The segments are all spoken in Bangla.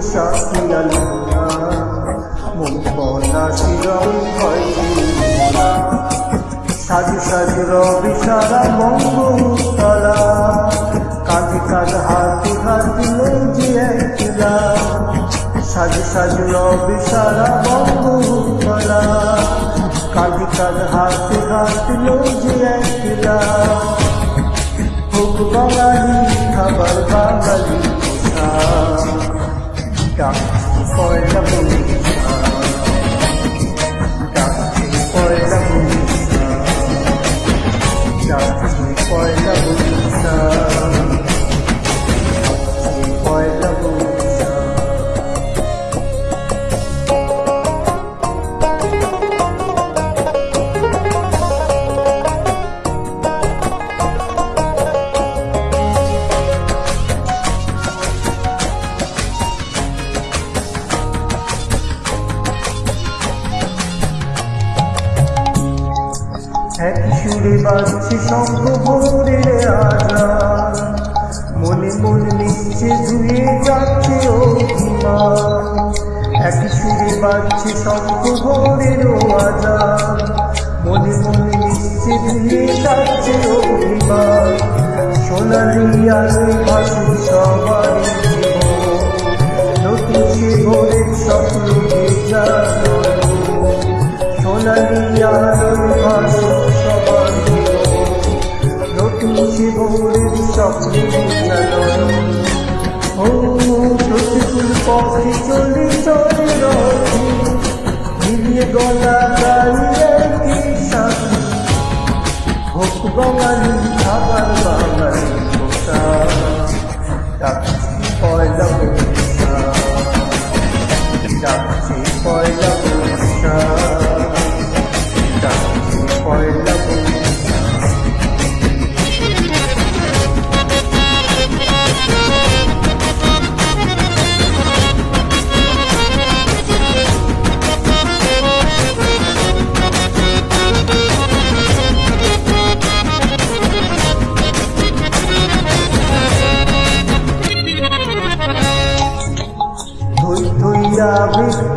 বৈশাখ পিয়ালি মন পলা শিরম হয় সাজু সাজু রবি সারা মঙ্গলতলা কাঁধে কাঁধ হাতি হাতি লৌজি একলা সাজু সাজু রবি সারা মঙ্গলতলা কাঁধে কাঁধ হাতি হাতি লৌজি একলা হোক বাঙালি খাবার বাঙালি ডাকছি পয়লা বৈশাখ ডাকছি পয়লা বৈশাখ ডাকছি পয়লা বৈশাখ ডাকছি পয়লা বৈশাখ এক সুরে বাজছে শঙ্খ ভোরের আজান মনে মনে নিচ্ছে ধুয়ে যাচ্ছে অভিমান এক সুরে বাজছে শঙ্খ ভোরের আজান মনে মনে নিচ্ছে ধুয়ে যাচ্ছে অভিমান সোনালি আলোয় ভাসু সবার নতুন সে ভোরের স্বপ্ন ভেজা সোনালি আলোয় ভাসু ভোরের স্বপ্নে ও প্রতিকূল পথে চলে চলে রথে মিলিয়ে গলা গাইয়ে কি সাথে হোক বাঙালি খাবার বাঙালি পোশাক ডাকছি পয়লা বৈশাখ ডাকছি পয়লা বৈশাখ ডাকছি পয়লা বৈশাখ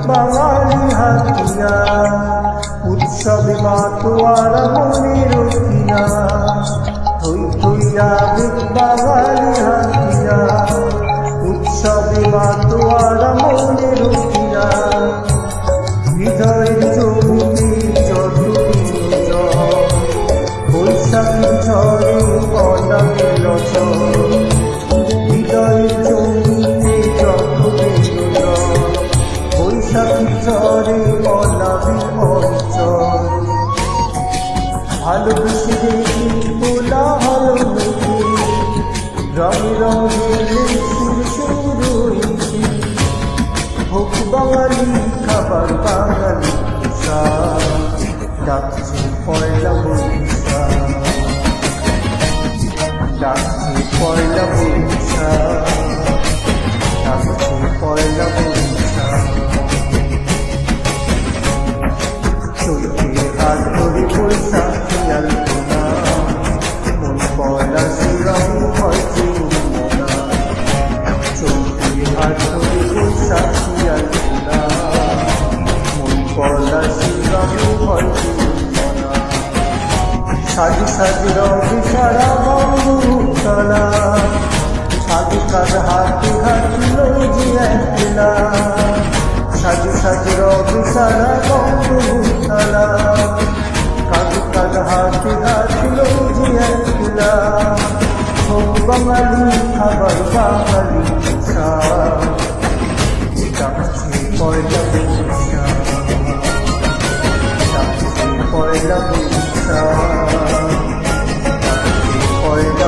বাঙালি হাতিয়া উৎসবে মাতোয়ারা মনের কিনা থই থই আবেগ বাঙালি হাতিয়া উৎসবে মাতোয়ারা মনের কিনা হৃদয়ের জমিতে যত বৈশাখী ঝড়ে কলা গেল হৃদয়ের জমিতে যত বৈশাখী ঝড়ে অনাবি অঞ্চল ভালোবেসে দেখি বলা হলো মেঘে রঙে রঙে সুর শুরু হয়েছে হোক বাঙালি খাবার বাঙালি পোশাক ডাকছে পয়লা বৈশাখ ডাকছে পয়লা বৈশাখ ডাকছে পয়লা বৈশাখ বৈশাখ পিয়ালপোনা মন পলা শিরম হয়ছে মনা চলতি হাত ধরে বৈশাখ পিয়ালপোনা মন পলা শিরম হয়ছে মনা সাজু সাজু রবি সারা মঙ্গলতলা সাজু কাঁধ হাতি হাতি লৌজি একলা সাজু সাজু রবি সারা মঙ্গলতলা কাঁধে কাঁধ হাতি হাতি লৌজি একলা হোক বাঙালি খাবার বাঙালি পোশাক ডাকছে পয়লা বৈশাখ ডাকছে পয়লা বৈশাখ ডাকছে পয়লা